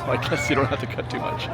I guess you don't have to cut too much.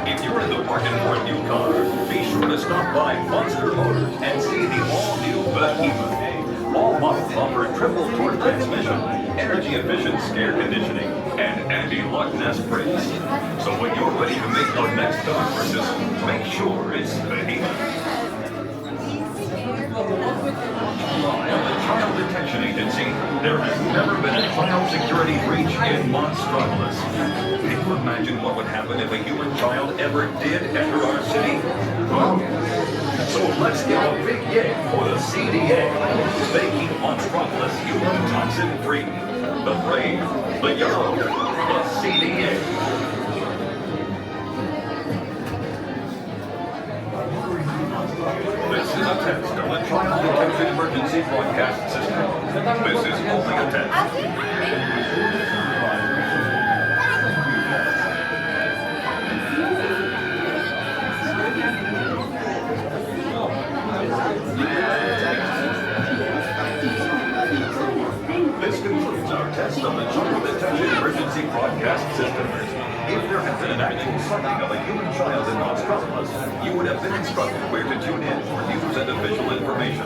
If you're in the market for a new car, be sure to stop by Monster Motors and see the all-new Behemoth. All models offer triple torque transmission, energy-efficient air conditioning, and anti-lock nest brakes. So when you're ready to make your next car purchase, make sure it's Behemoth. At the Child Detection Agency, there has never been a child security breach in Monstropolis. Can you imagine what would happen if a human child ever did enter our city? So let's give a big yay for the CDA. They keep Monstropolis human toxin free. The brave, the yellow, the CDA. This is a test of the Child Detection Emergency Broadcast System. This is only a test. This concludes our test of the Child Detection Emergency Broadcast System. If there had been an actual sighting of a human child in Monstropolis, you would have been instructed where to tune in for news and official information.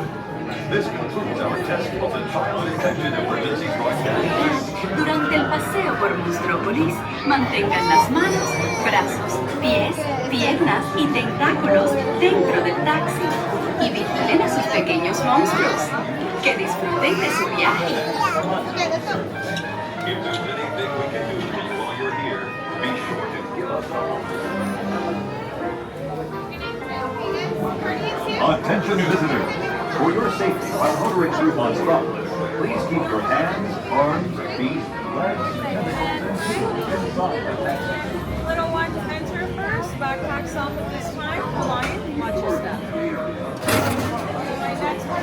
This concludes our test of the Child Detection Emergency Broadcast. Durante el paseo por Monstropolis, mantengan las manos, brazos, pies, piernas y tentáculos dentro del taxi y vigilen a sus pequeños monstruos. Que disfruten de su viaje. If there's anything we can do for you while you're here, be sure to give us a call. Attention visitors. For your safety while motoring through Monstropolis, please keep your hands, arms, feet, legs, tentacles, and feet inside the taxi. Little one, enter first. Backpacks off at this time. Lion, watch your step. My next one.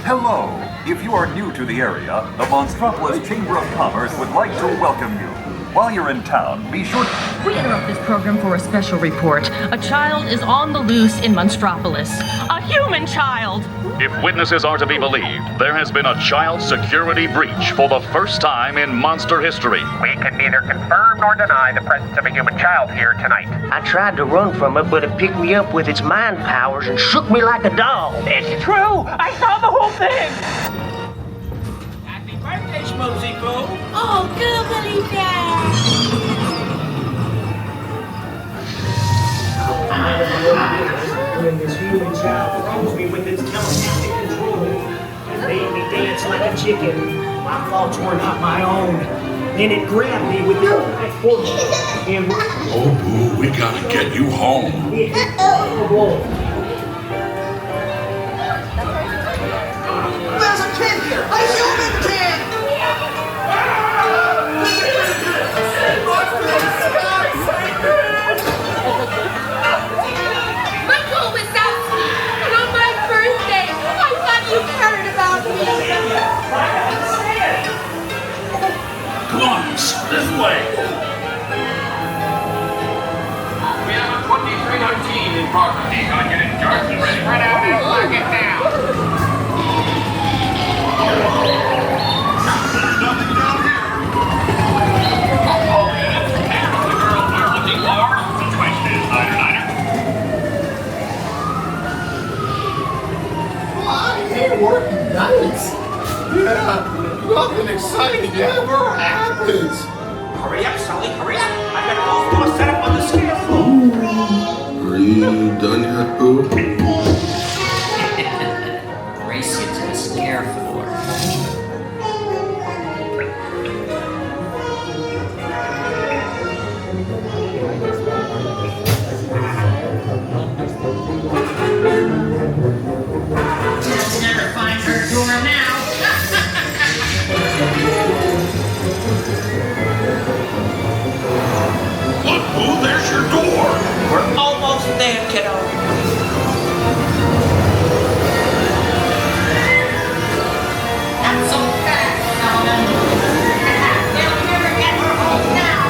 Hello. If you are new to the area, the Monstropolis Chamber of Commerce would like to welcome you. While you're in town, be sure to... We interrupt this program for a special report. A child is on the loose in Monstropolis. A human child! If witnesses are to be believed, there has been a child security breach for the first time in monster history. We can neither confirm nor deny the presence of a human child here tonight. I tried to run from it, but it picked me up with its mind powers and shook me like a doll. It's true! I saw the whole thing! Happy birthday, Schmoozy Boo! Oh, googly bear! When this human child froze me with its telepathic control and made me dance like a chicken. My thoughts were not my own. Then it grabbed me with its right foot and... Oh, Boo, we gotta get you home. There's a kid here! A human kid! Michael Wazowski! And on my birthday, I thought you cared about me! Come on, this way. We have a 2319 in progress. He's gonna get it charged and ready. Spread out and lock it down. There's nothing down here. All units, here's the girl we're looking for. Situation is Niner. I hate working nights. Yeah, nothing exciting ever happens. Hurry up, Sully, hurry up! I've got a whole floor set up on the scale floor. Are you done yet, Boo? Race you to the scare floor. Let's never find her door now. Look, Boo, there's your door. We're almost there, kiddo. Not so fast, Sullivan. They'll never get her home now.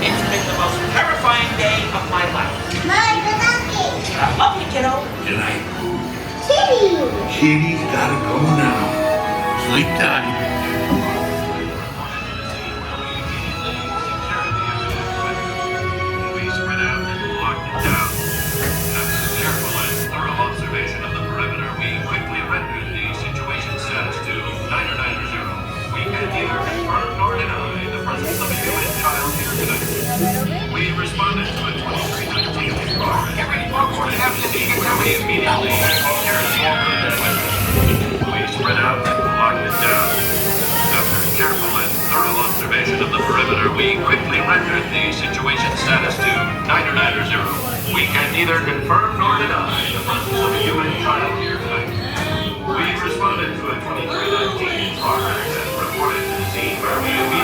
It's been the most terrifying day of my life. I love you, kiddo. Good night, Boo. Kitty's gotta go now. Sleep tight. We spread out and locked it down. After careful and thorough observation of the perimeter, we quickly rendered the situation status to 9990. We can neither confirm nor deny the presence of a human child here tonight. We responded to a 2319 call. Get ready, folks. We have to see it coming. We immediately secured the weapons. We spread out and locked it down. After careful and thorough observation of the perimeter, we quickly rendered the situation status to 9990. We can neither confirm nor deny the presence of a human child here tonight. We responded to a 2319 progress and reported to the scene where we immediately